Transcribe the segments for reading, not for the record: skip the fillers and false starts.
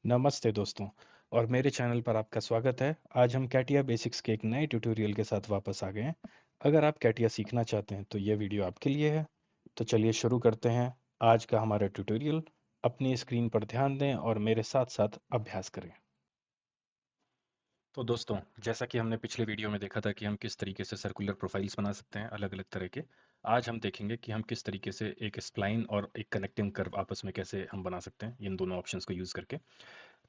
नमस्ते दोस्तों और मेरे चैनल पर आपका स्वागत है। आज हम कैटिया बेसिक्स के एक नए ट्यूटोरियल के साथ वापस आ गए हैं। अगर आप कैटिया सीखना चाहते हैं तो यह वीडियो आपके लिए है। तो चलिए शुरू करते हैं आज का हमारा ट्यूटोरियल। अपनी स्क्रीन पर ध्यान दें और मेरे साथ साथ अभ्यास करें। तो दोस्तों, जैसा कि हमने पिछले वीडियो में देखा था कि हम किस तरीके से सर्कुलर प्रोफाइल्स बना सकते हैं अलग अलग तरह के। आज हम देखेंगे कि हम किस तरीके से एक स्प्लाइन और एक कनेक्टिंग कर्व आपस में कैसे हम बना सकते हैं इन दोनों ऑप्शंस को यूज़ करके।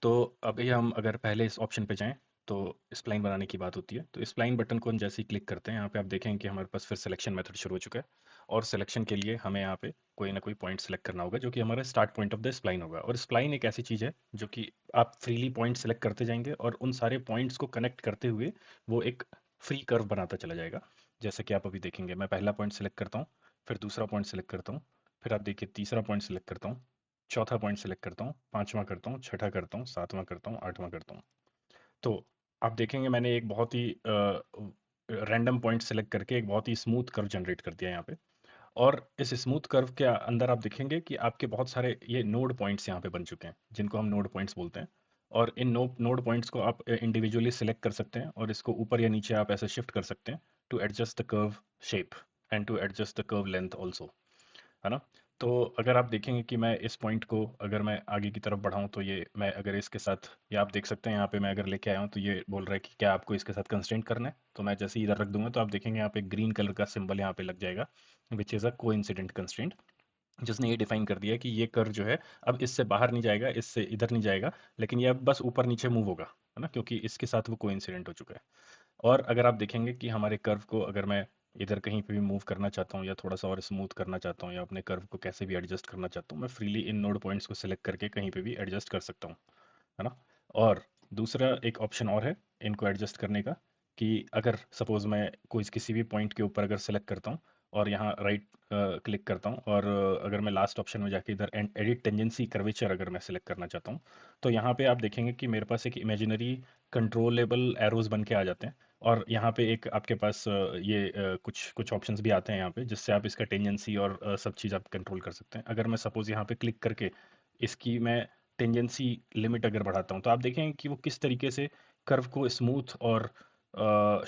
तो अभी हम अगर पहले इस ऑप्शन पे जाएं तो स्प्लाइन बनाने की बात होती है। तो स्प्लाइन बटन को हम जैसे ही क्लिक करते हैं यहाँ पे आप देखेंगे कि हमारे पास फिर सिलेक्शन मेथड शुरू हो चुका है। और सिलेक्शन के लिए हमें यहाँ पे कोई ना कोई पॉइंट सेलेक्ट करना होगा जो कि हमारा start point of the spline होगा। और स्प्लाइन एक ऐसी चीज़ है जो कि आप फ्रीली पॉइंट सेलेक्ट करते जाएंगे और उन सारे पॉइंट्स को कनेक्ट करते हुए वो एक फ्री कर्व बनाता चला जाएगा। जैसे कि आप अभी देखेंगे, मैं पहला पॉइंट सेलेक्ट करता हूँ, फिर दूसरा पॉइंट सेलेक्ट करता हूँ, फिर आप देखिए तीसरा पॉइंट सेलेक्ट करता हूँ, चौथा पॉइंट सेलेक्ट करता हूँ, पांचवा करता हूँ, छठा करता हूँ, सातवां करता हूँ, आठवां करता हूँ। तो आप देखेंगे मैंने एक बहुत ही रैंडम पॉइंट सेलेक्ट करके एक बहुत ही स्मूथ कर्व जनरेट कर दिया यहाँ पे। और इस स्मूथ कर्व के अंदर आप देखेंगे कि आपके बहुत सारे ये नोड पॉइंट्स यहाँ पे बन चुके हैं जिनको हम नोड पॉइंट्स बोलते हैं। और इन नोड पॉइंट्स को आप इंडिविजुअली सिलेक्ट कर सकते हैं और इसको ऊपर या नीचे आप ऐसे शिफ्ट कर सकते हैं to adjust the curve shape and to adjust the curve length also, है ना। तो अगर आप देखेंगे कि मैं इस पॉइंट को अगर मैं आगे की तरफ बढ़ाऊं तो ये मैं अगर इसके साथ, ये आप देख सकते हैं यहाँ पे मैं अगर लेके आया हूँ तो ये बोल रहा है कि क्या आपको इसके साथ कंस्ट्रेंट करना है। तो मैं जैसे ही इधर रख दूंगा तो आप देखेंगे यहाँ पे ग्रीन कलर का सिंबल यहाँ पे लग जाएगा, which is a coincident constraint, जिसने ये डिफाइन कर दिया है कि ये कर्व जो है अब इससे बाहर नहीं जाएगा, इससे इधर नहीं जाएगा, लेकिन ये अब बस ऊपर नीचे मूव होगा, है ना, क्योंकि इसके साथ वो कोइंसिडेंट हो चुका है। और अगर आप देखेंगे कि हमारे कर्व को अगर मैं इधर कहीं पे भी मूव करना चाहता हूँ या थोड़ा सा और स्मूथ करना चाहता हूँ या अपने कर्व को कैसे भी एडजस्ट करना चाहता हूँ, मैं फ्रीली इन नोड पॉइंट्स को सिलेक्ट करके कहीं पे भी एडजस्ट कर सकता हूँ, है ना। और दूसरा एक ऑप्शन और है इनको एडजस्ट करने का, कि अगर सपोज मैं कोई किसी भी पॉइंट के ऊपर अगर सेलेक्ट करता हूँ और यहाँ राइट क्लिक करता हूँ और अगर मैं लास्ट ऑप्शन में जाके इधर एडिट टेंजेंसी कर्वेचर अगर मैं सेलेक्ट करना चाहता हूँ, तो यहाँ पे आप देखेंगे कि मेरे पास एक इमेजिनरी कंट्रोलेबल एरोज बन के आ जाते हैं। और यहाँ पे एक आपके पास कुछ कुछ ऑप्शंस भी आते हैं यहाँ पे जिससे आप इसका टेंजेंसी और सब चीज़ आप कंट्रोल कर सकते हैं। अगर मैं सपोज यहाँ पे क्लिक करके इसकी मैं टेंजेंसी लिमिट अगर बढ़ाता हूँ तो आप देखेंगे कि वो किस तरीके से कर्व को स्मूथ और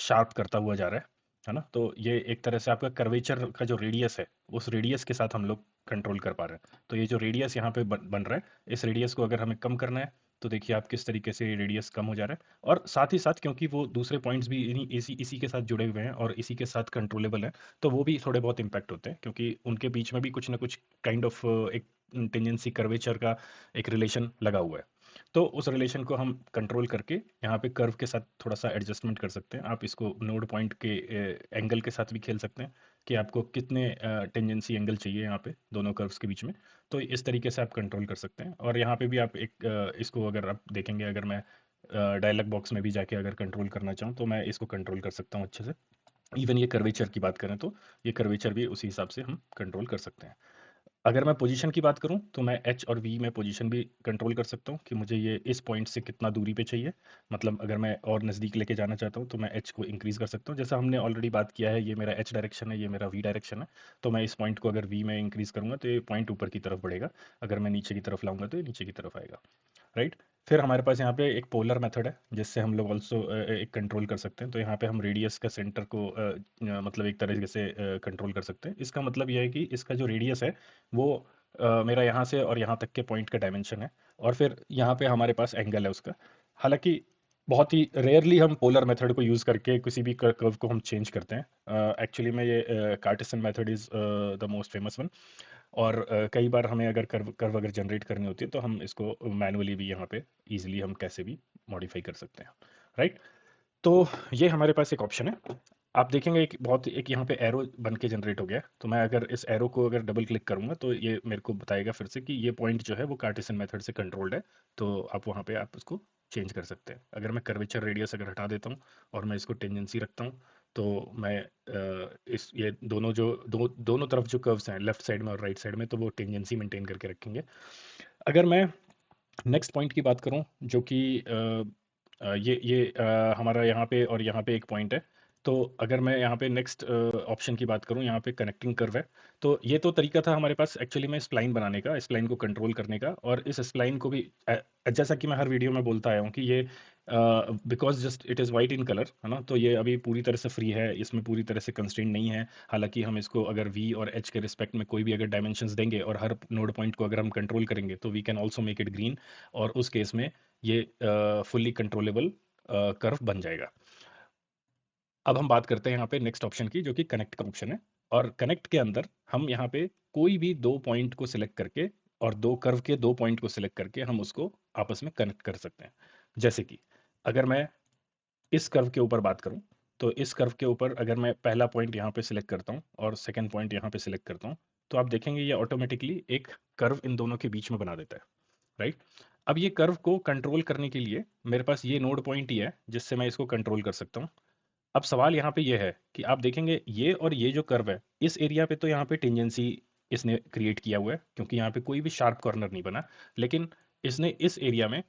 शार्प करता हुआ जा रहा है ना। तो ये एक तरह से आपका कर्वेचर का जो रेडियस है उस रेडियस के साथ हम लोग कंट्रोल कर पा रहे हैं। तो ये जो रेडियस यहाँ पे बन रहा है, इस रेडियस को अगर हमें कम करना है तो देखिए आप किस तरीके से रेडियस कम हो जा रहा है। और साथ ही साथ क्योंकि वो दूसरे पॉइंट्स भी इसी इसी के साथ जुड़े हुए हैं और इसी के साथ कंट्रोलेबल हैं, तो वो भी थोड़े बहुत इम्पैक्ट होते हैं क्योंकि उनके बीच में भी कुछ ना कुछ काइंड ऑफ एक टेंजेंसी कर्वेचर का एक रिलेशन लगा हुआ है। तो उस रिलेशन को हम कंट्रोल करके यहाँ पे कर्व के साथ थोड़ा सा एडजस्टमेंट कर सकते हैं। आप इसको नोड पॉइंट के एंगल के साथ भी खेल सकते हैं कि आपको कितने टेंजेंसी एंगल चाहिए यहाँ पे दोनों कर्व्स के बीच में। तो इस तरीके से आप कंट्रोल कर सकते हैं। और यहाँ पे भी आप एक इसको अगर आप देखेंगे, अगर मैं डायलॉग बॉक्स में भी जाके अगर कंट्रोल करना चाहूँ तो मैं इसको कंट्रोल कर सकता हूँ अच्छे से। इवन ये कर्वेचर की बात करें तो ये कर्वेचर भी उसी हिसाब से हम कंट्रोल कर सकते हैं। अगर मैं पोजीशन की बात करूं तो मैं एच और वी में पोजीशन भी कंट्रोल कर सकता हूं कि मुझे ये इस पॉइंट से कितना दूरी पे चाहिए। मतलब अगर मैं और नज़दीक लेके जाना चाहता हूं तो मैं एच को इंक्रीज़ कर सकता हूं। जैसा हमने ऑलरेडी बात किया है, ये मेरा एच डायरेक्शन है, ये मेरा वी डायरेक्शन है। तो मैं इस पॉइंट को अगर वी में इंक्रीज़ करूंगा तो ये पॉइंट ऊपर की तरफ बढ़ेगा, अगर मैं नीचे की तरफ लाऊंगा तो ये नीचे की तरफ आएगा, राइट। फिर हमारे पास यहाँ पे एक पोलर मेथड है जिससे हम लोग ऑल्सो एक कंट्रोल कर सकते हैं। तो यहाँ पे हम रेडियस का सेंटर को मतलब एक तरीके से कंट्रोल कर सकते हैं। इसका मतलब यह है कि इसका जो रेडियस है वो मेरा यहाँ से और यहाँ तक के पॉइंट का डायमेंशन है। और फिर यहाँ पे हमारे पास एंगल है उसका। हालांकि बहुत ही रेयरली हम पोलर मेथड को यूज़ करके किसी भी कर्व को हम चेंज करते हैं। एक्चुअली में ये Cartesian method is the most famous one. और कई बार हमें अगर कर्व कर्व अगर जनरेट करनी होती है तो हम इसको मैनुअली भी यहाँ पे इजीली हम कैसे भी मॉडिफाई कर सकते हैं, राइट। तो ये हमारे पास एक ऑप्शन है। आप देखेंगे एक यहाँ पे एरो बन के जनरेट हो गया है। तो मैं अगर इस एरो को अगर डबल क्लिक करूंगा तो ये मेरे को बताएगा फिर से कि ये पॉइंट जो है वो कार्टेशियन मेथड से कंट्रोल्ड है। तो आप वहाँ पे आप उसको चेंज कर सकते हैं। अगर मैं कर्वेचर रेडियस अगर हटा देता हूँ और मैं इसको टेंजेंसी रखता हूँ तो मैं इस ये दोनों जो दोनों तरफ जो कर्व्स हैं लेफ्ट साइड में और राइट साइड में, तो वो टेंजेंसी मेंटेन करके रखेंगे। अगर मैं नेक्स्ट पॉइंट की बात करूं जो कि हमारा यहाँ पे और यहाँ पे एक पॉइंट है तो अगर मैं यहाँ पे नेक्स्ट ऑप्शन की बात करूँ, यहाँ पे कनेक्टिंग कर्व है। तो ये तो तरीका था हमारे पास एक्चुअली में स्प्लाइन बनाने का, स्प्लाइन को कंट्रोल करने का, और इस स्प्लाइन को भी जैसा कि मैं हर वीडियो में बोलता आया हूँ कि ये because just it is white in colour, है ना, तो ये अभी पूरी तरह से फ्री है, इसमें पूरी तरह से कंस्ट्रेंट नहीं है। हालांकि हम इसको अगर वी और एच के रिस्पेक्ट में कोई भी अगर डायमेंशंस देंगे और हर नोड पॉइंट को अगर हम कंट्रोल करेंगे तो we can also make it green, और उस केस में ये फुल्ली कंट्रोलेबल कर्व बन जाएगा। अब हम बात करते हैं यहाँ पे नेक्स्ट ऑप्शन की, जो कि कनेक्ट का ऑप्शन है। और कनेक्ट के अंदर हम यहाँ पे कोई भी दो पॉइंट को सिलेक्ट करके और दो कर्व के दो पॉइंट को सिलेक्ट करके हम उसको आपस में कनेक्ट कर सकते हैं। जैसे कि अगर मैं इस कर्व के ऊपर बात करूं, तो इस कर्व के ऊपर अगर मैं पहला पॉइंट यहाँ पे सिलेक्ट करता हूँ और सेकंड पॉइंट यहाँ पे सिलेक्ट करता हूँ, तो आप देखेंगे ये ऑटोमेटिकली एक कर्व इन दोनों के बीच में बना देता है, राइट। अब ये कर्व को कंट्रोल करने के लिए मेरे पास ये नोड पॉइंट ही है जिससे मैं इसको कंट्रोल कर सकता हूँ। अब सवाल यहाँ पे ये है कि आप देखेंगे ये और ये जो कर्व है, इस एरिया पे तो यहाँ पे टेंजेंसी इसने क्रिएट किया हुआ है क्योंकि यहाँ पे कोई भी शार्प कॉर्नर नहीं बना, लेकिन इसने इस एरिया में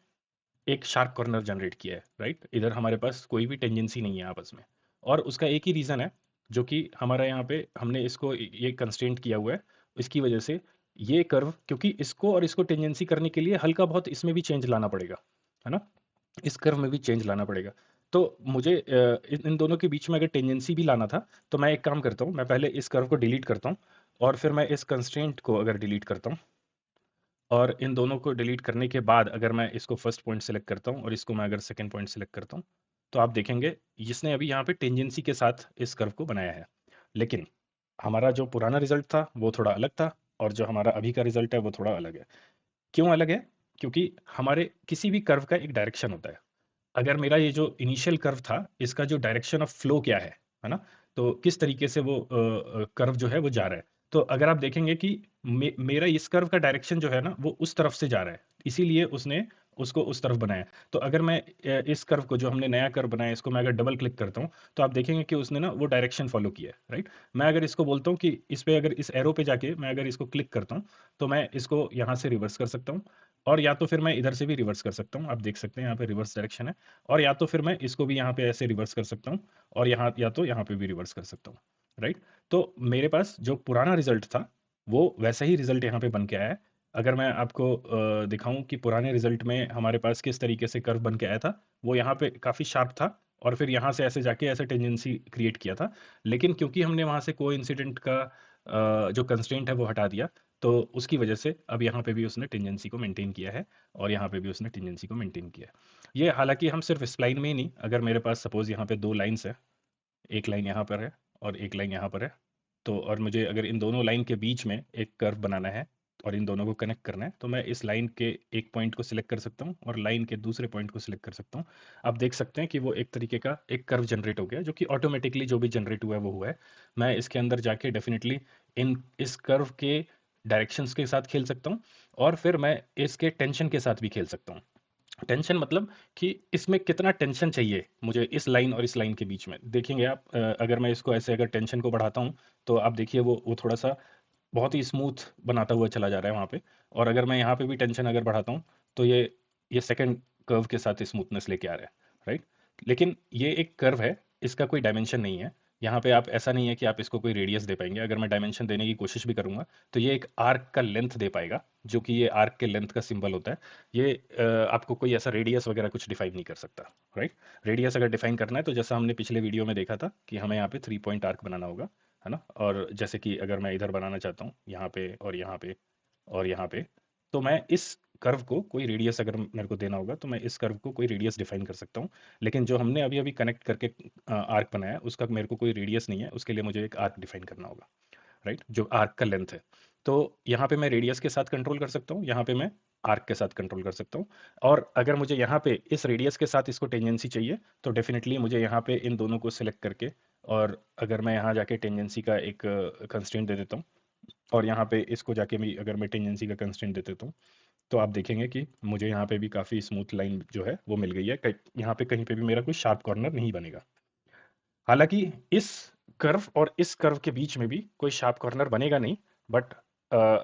एक शार्प कॉर्नर जनरेट किया है, राइट। इधर हमारे पास कोई भी टेंजेंसी नहीं है आपस में, और उसका एक ही रीज़न है, जो कि हमारा यहाँ पे हमने इसको ये कंस्ट्रेंट किया हुआ है। इसकी वजह से ये कर्व, क्योंकि इसको और इसको टेंजेंसी करने के लिए हल्का बहुत इसमें भी चेंज लाना पड़ेगा, है ना, इस कर्व में भी चेंज लाना पड़ेगा। तो मुझे इन दोनों के बीच में अगर टेंजेंसी भी लाना था, तो मैं एक काम करता हूँ, मैं पहले इस कर्व को डिलीट करता हूँ और फिर मैं इस कंस्ट्रेंट को अगर डिलीट करता हूँ, और इन दोनों को डिलीट करने के बाद अगर मैं इसको फर्स्ट पॉइंट सेलेक्ट करता हूँ और इसको मैं अगर सेकंड पॉइंट सेलेक्ट करता हूँ, तो आप देखेंगे इसने अभी यहाँ पे टेंजेंसी के साथ इस कर्व को बनाया है। लेकिन हमारा जो पुराना रिजल्ट था वो थोड़ा अलग था, और जो हमारा अभी का रिजल्ट है वो थोड़ा अलग है। क्यों अलग है? क्योंकि हमारे किसी भी कर्व का एक डायरेक्शन होता है। अगर मेरा ये जो इनिशियल कर्व था, इसका जो डायरेक्शन ऑफ फ्लो क्या है ना? तो किस तरीके से वो कर्व जो है वो जा रहा है। तो अगर आप देखेंगे कि मेरा इस कर्व का डायरेक्शन जो है ना, वो उस तरफ से जा रहा है, इसीलिए उसने उसको उस तरफ बनाया। तो अगर मैं इस कर्व को, जो हमने नया कर्व बनाया, इसको मैं अगर डबल क्लिक करता हूँ, तो आप देखेंगे कि उसने ना वो डायरेक्शन फॉलो किया है, राइट। मैं अगर इसको बोलता हूँ कि इस पे अगर इस एरो पे जाके मैं अगर इसको क्लिक करता हूँ, तो मैं इसको यहाँ से रिवर्स कर सकता हूँ, और या तो फिर मैं इधर से भी रिवर्स कर सकता हूँ। आप देख सकते हैं यहाँ पे रिवर्स डायरेक्शन है, और या तो फिर मैं इसको भी यहाँ पे ऐसे रिवर्स कर सकता हूँ, और यहाँ या तो यहाँ पे भी रिवर्स कर सकता हूँ, राइट। तो मेरे पास जो पुराना रिजल्ट था वो वैसा ही रिजल्ट यहाँ पे बन के आया है। अगर मैं आपको दिखाऊं कि पुराने रिजल्ट में हमारे पास किस तरीके से कर्व बन के आया था, वो यहाँ पे काफ़ी शार्प था, और फिर यहाँ से ऐसे जाके ऐसे टेंजेंसी क्रिएट किया था। लेकिन क्योंकि हमने वहाँ से को इंसिडेंट का जो कंस्ट्रेंट है वो हटा दिया, तो उसकी वजह से अब यहाँ पे भी उसने टेंजेंसी को मेंटेन किया है, और यहाँ पे भी उसने टेंजेंसी को मेंटेन किया है। ये हालांकि हम सिर्फ इस लाइन में ही नहीं, अगर मेरे पास सपोज यहाँ पे दो लाइंस है, एक लाइन यहाँ पर है और एक लाइन यहाँ पर है, तो और मुझे अगर इन दोनों लाइन के बीच में एक कर्व बनाना है और इन दोनों को कनेक्ट करना है, तो मैं इस लाइन के एक पॉइंट को सिलेक्ट कर सकता हूँ और लाइन के दूसरे पॉइंट को सिलेक्ट कर सकता हूँ। आप देख सकते हैं कि वो एक तरीके का एक कर्व जनरेट हो गया, जो कि ऑटोमेटिकली जो भी जनरेट हुआ है वो हुआ है। मैं इसके अंदर जाके डेफिनेटली इन इस कर्व के डायरेक्शंस के साथ खेल सकता हूँ, और फिर मैं इसके टेंशन के साथ भी खेल सकता हूँ। टेंशन मतलब कि इसमें कितना टेंशन चाहिए मुझे इस लाइन और इस लाइन के बीच में। देखेंगे आप, अगर मैं इसको ऐसे अगर टेंशन को बढ़ाता हूँ, तो आप देखिए वो थोड़ा सा बहुत ही स्मूथ बनाता हुआ चला जा रहा है वहाँ पे। और अगर मैं यहाँ पे भी टेंशन अगर बढ़ाता हूँ, तो ये सेकंड कर्व के साथ स्मूथनेस लेके आ रहा है, राइट। लेकिन ये एक कर्व है, इसका कोई डायमेंशन नहीं है। यहाँ पे आप ऐसा नहीं है कि आप इसको कोई रेडियस दे पाएंगे। अगर मैं डायमेंशन देने की कोशिश भी करूंगा, तो ये एक आर्क का लेंथ दे पाएगा, जो कि ये आर्क के लेंथ का सिंबल होता है। ये आपको कोई ऐसा रेडियस वगैरह कुछ डिफाइन नहीं कर सकता, राइट। रेडियस अगर डिफाइन करना है, तो जैसा हमने पिछले वीडियो में देखा था कि हमें यहाँ पे 3 पॉइंट आर्क बनाना होगा, है ना। और जैसे कि अगर मैं इधर बनाना चाहता हूँ, यहाँ पे और यहाँ पे और यहाँ पे, तो मैं इस कर्व को कोई रेडियस अगर मेरे को देना होगा, तो मैं इस कर्व को कोई रेडियस डिफाइन कर सकता हूँ। लेकिन जो हमने अभी अभी कनेक्ट करके आर्क बनाया, उसका मेरे को कोई रेडियस नहीं है, उसके लिए मुझे एक आर्क डिफाइन करना होगा, राइट, जो आर्क का लेंथ है। तो यहाँ पे मैं रेडियस के साथ कंट्रोल कर सकता हूँ, यहाँ पे मैं आर्क के साथ कंट्रोल कर सकता हूँ। और अगर मुझे यहाँ पे इस रेडियस के साथ इसको टेंजेंसी चाहिए, तो डेफिनेटली मुझे यहाँ पे इन दोनों को सिलेक्ट करके, और अगर मैं यहाँ जाके टेंजेंसी का एक कंस्ट्रेंट दे देता हूँ, और यहाँ पे इसको जाके भी अगर मैं टेंजेंसी का कंस्ट्रेंट दे देता हूँ, तो आप देखेंगे कि मुझे यहाँ पे भी काफ़ी स्मूथ लाइन जो है वो मिल गई है। यहाँ पे कहीं पे भी मेरा कोई शार्प कॉर्नर नहीं बनेगा। हालांकि इस कर्व और इस कर्व के बीच में भी कोई शार्प कॉर्नर बनेगा नहीं, बट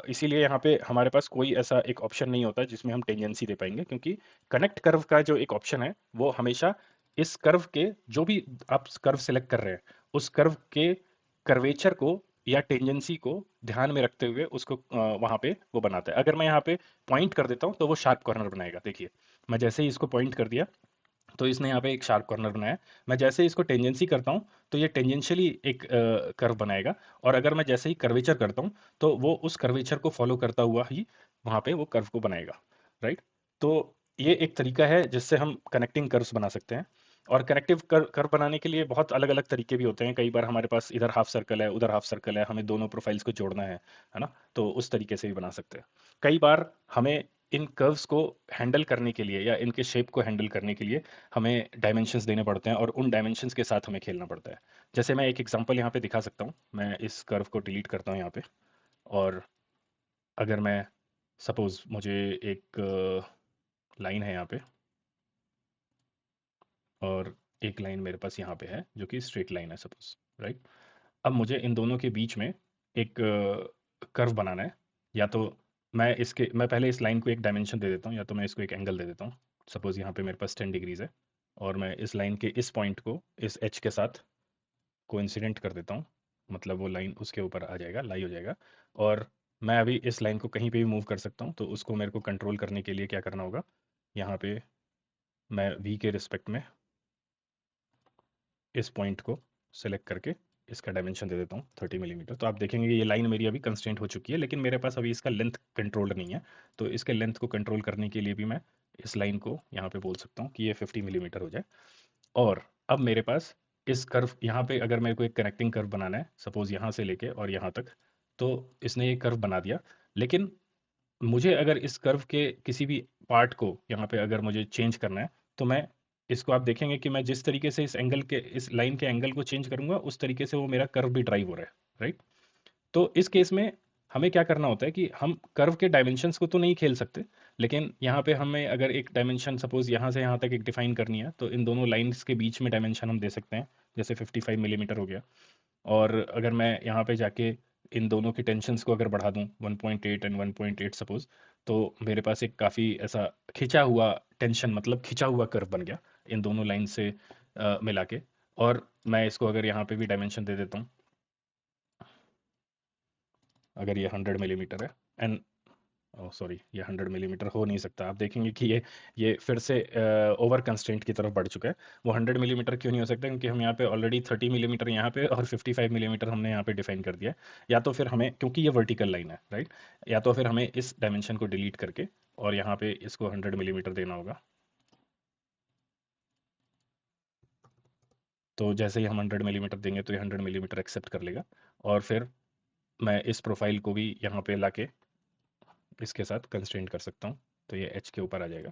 इसीलिए यहाँ पे हमारे पास कोई ऐसा एक ऑप्शन नहीं होता जिसमें हम टेंजेंसी दे पाएंगे, क्योंकि कनेक्ट कर्व का जो एक ऑप्शन है वो हमेशा इस कर्व के जो भी आप कर्व सेलेक्ट कर रहे हैं, उस कर्व के कर्वेचर को या टेंजेंसी को ध्यान में रखते हुए उसको वहाँ पे वो बनाता है। अगर मैं यहाँ पे पॉइंट कर देता हूँ तो वो शार्प कॉर्नर बनाएगा। देखिए, मैं जैसे ही इसको पॉइंट कर दिया तो इसने यहाँ पे एक शार्प कॉर्नर बनाया। मैं जैसे ही इसको टेंजेंसी करता हूँ तो ये टेंजेंशियली एक कर्व बनाएगा, और अगर मैं जैसे ही कर्वेचर करता हूँ तो वो उस कर्वेचर को फॉलो करता हुआ ही वहाँ पे वो कर्व को बनाएगा, राइट। तो ये एक तरीका है जिससे हम कनेक्टिंग कर्व्स बना सकते हैं। और कनेक्टिव कर्व बनाने के लिए बहुत अलग अलग तरीके भी होते हैं। कई बार हमारे पास इधर हाफ सर्कल है, उधर हाफ सर्कल है, हमें दोनों प्रोफाइल्स को जोड़ना है ना, तो उस तरीके से भी बना सकते हैं। कई बार हमें इन कर्व्स को हैंडल करने के लिए या इनके शेप को हैंडल करने के लिए हमें डायमेंशंस देने पड़ते हैं, और उन डायमेंशंस के साथ हमें खेलना पड़ता है। जैसे मैं एक एग्जांपल यहाँ पे दिखा सकता हूँ। मैं इस कर्व को डिलीट करता हूँ यहाँ पे, और अगर मैं सपोज मुझे एक लाइन है यहाँ पे, और एक लाइन मेरे पास यहाँ पे है जो कि स्ट्रेट लाइन है सपोज, राइट। अब मुझे इन दोनों के बीच में एक कर्व बनाना है। या तो मैं पहले इस लाइन को एक डायमेंशन दे देता हूँ, या तो मैं इसको एक एंगल दे देता हूँ। सपोज यहाँ पे मेरे पास 10 डिग्रीज है, और मैं इस लाइन के इस पॉइंट को इस एच के साथ कोइंसिडेंट कर देता हूँ। मतलब वो लाइन उसके ऊपर आ जाएगा, लाई हो जाएगा। और मैं अभी इस लाइन को कहीं पे भी मूव कर सकता हूँ, तो उसको मेरे को कंट्रोल करने के लिए क्या करना होगा, यहाँ पे मैं वी के रिस्पेक्ट में इस पॉइंट को सेलेक्ट करके इसका डायमेंशन दे देता हूँ 30 मिलीमीटर। तो आप देखेंगे ये लाइन मेरी अभी कंस्ट्रेंट हो चुकी है, लेकिन मेरे पास अभी इसका लेंथ कंट्रोल्ड नहीं है। तो इसके लेंथ को कंट्रोल करने के लिए भी मैं इस लाइन को यहाँ पे बोल सकता हूँ कि ये 50 मिलीमीटर हो जाए। और अब मेरे पास इस कर्व यहाँ पे अगर मेरे को एक कनेक्टिंग कर्व बनाना है, सपोज यहाँ से लेके और यहाँ तक, तो इसने ये कर्व बना दिया। लेकिन मुझे अगर इस कर्व के किसी भी पार्ट को यहाँ पे अगर मुझे चेंज करना है, तो मैं इसको आप देखेंगे कि मैं जिस तरीके से इस लाइन के एंगल को चेंज करूंगा, उस तरीके से वो मेरा कर्व भी ड्राइव हो रहा है, राइट। तो इस केस में हमें क्या करना होता है कि हम कर्व के डायमेंशंस को तो नहीं खेल सकते, लेकिन यहाँ पे हमें अगर एक डायमेंशन सपोज यहाँ से यहाँ तक एक डिफाइन करनी है, तो इन दोनों लाइंस के बीच में डायमेंशन हम दे सकते हैं। जैसे 55 मिलीमीटर हो गया। और अगर मैं यहाँ पे जाके इन दोनों की टेंशन्स को अगर बढ़ा दूँ 1.8 एंड 1.8 सपोज, तो मेरे पास एक काफ़ी ऐसा खिंचा हुआ टेंशन, मतलब खिंचा हुआ कर्व बन गया इन दोनों लाइन से मिला के। और मैं इसको अगर यहाँ पे भी डायमेंशन दे देता हूँ, अगर ये 100 मिलीमीटर है, एंड सॉरी, ये 100 मिलीमीटर हो नहीं सकता। आप देखेंगे कि ये फिर से ओवर कंस्ट्रेंट की तरफ बढ़ चुका है। वो 100 मिलीमीटर क्यों नहीं हो सकता, क्योंकि हम यहाँ पे ऑलरेडी 30 मिलीमीटर यहाँ पे और 55 मिलीमीटर हमने यहाँ पे डिफाइन कर दिया है। या तो फिर हमें, क्योंकि ये वर्टिकल लाइन है, राइट, या तो फिर हमें इस डायमेंशन को डिलीट करके और यहाँ पे इसको 100 मिलीमीटर देना होगा। तो जैसे ही हम 100 मिलीमीटर देंगे तो ये 100 मिलीमीटर एक्सेप्ट कर लेगा। और फिर मैं इस प्रोफाइल को भी यहाँ पे लाके इसके साथ कंस्ट्रेंट कर सकता हूँ, तो ये एच के ऊपर आ जाएगा।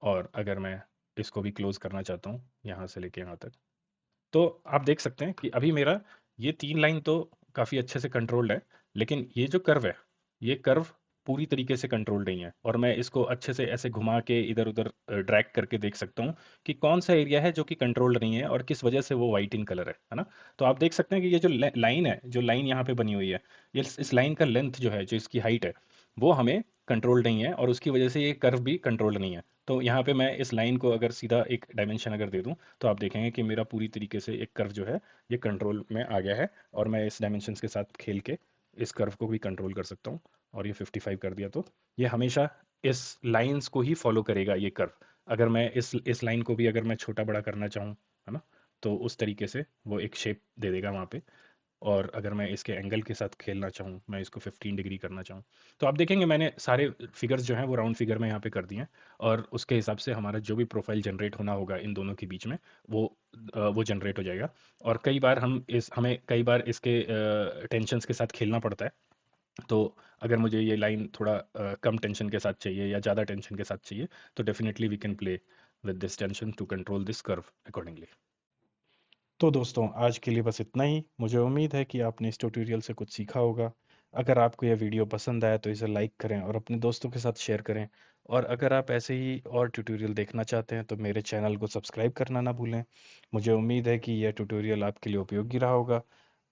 और अगर मैं इसको भी क्लोज करना चाहता हूँ यहाँ से लेके यहाँ तक, तो आप देख सकते हैं कि अभी मेरा ये 3 लाइन तो काफ़ी अच्छे से कंट्रोल्ड है, लेकिन ये जो कर्व है, ये कर्व पूरी तरीके से कंट्रोल्ड नहीं है। और मैं इसको अच्छे से ऐसे घुमा के इधर उधर ड्रैग करके देख सकता हूँ कि कौन सा एरिया है जो कि कंट्रोल्ड नहीं है और किस वजह से वो वाइट इन कलर है ना। तो आप देख सकते हैं कि ये जो लाइन है, जो लाइन यहाँ पे बनी हुई है, ये इस लाइन का लेंथ जो है, जो इसकी हाइट है, वो हमें कंट्रोल्ड नहीं है, और उसकी वजह से ये कर्व भी कंट्रोल्ड नहीं है। तो यहाँ पे मैं इस लाइन को अगर सीधा एक डायमेंशन अगर दे दूँ, तो आप देखेंगे कि मेरा पूरी तरीके से एक कर्व जो है ये कंट्रोल में आ गया है, और मैं इस डायमेंशंस के साथ खेल के इस कर्व को भी कंट्रोल कर सकता हूँ। और ये 55 कर दिया, तो ये हमेशा इस लाइंस को ही फॉलो करेगा ये कर्व। अगर मैं इस लाइन को भी अगर मैं छोटा बड़ा करना चाहूँ, है ना, तो उस तरीके से वो एक शेप दे देगा वहाँ पे। और अगर मैं इसके एंगल के साथ खेलना चाहूँ, मैं इसको 15 डिग्री करना चाहूँ, तो आप देखेंगे मैंने सारे फिगर्स जो हैं वो राउंड फिगर में यहाँ पे कर दिए हैं। और उसके हिसाब से हमारा जो भी प्रोफाइल जनरेट होना होगा इन दोनों के बीच में, वो वो जनरेट हो जाएगा। और कई बार हमें कई बार इसके टेंशन्स के साथ खेलना पड़ता है। तो अगर मुझे ये लाइन थोड़ा कम टेंशन के साथ चाहिए या ज़्यादा टेंशन के साथ चाहिए, तो definitely we can play with this tension to control this curve accordingly. तो दोस्तों, आज के लिए बस इतना ही। मुझे उम्मीद है कि आपने इस ट्यूटोरियल से कुछ सीखा होगा। अगर आपको यह वीडियो पसंद आया तो इसे लाइक करें और अपने दोस्तों के साथ शेयर करें। और अगर आप ऐसे ही और ट्यूटोरियल देखना चाहते हैं तो मेरे चैनल को सब्सक्राइब करना ना भूलें। मुझे उम्मीद है कि यह ट्यूटोरियल आपके लिए उपयोगी रहा होगा।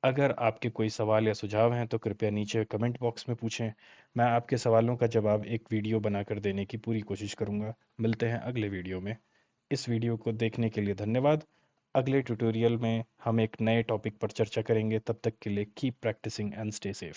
अगर आपके कोई सवाल या सुझाव हैं तो कृपया नीचे कमेंट बॉक्स में पूछें। मैं आपके सवालों का जवाब एक वीडियो बनाकर देने की पूरी कोशिश करूँगा। मिलते हैं अगले वीडियो में। इस वीडियो को देखने के लिए धन्यवाद। अगले ट्यूटोरियल में हम एक नए टॉपिक पर चर्चा करेंगे। तब तक के लिए keep practising and stay safe.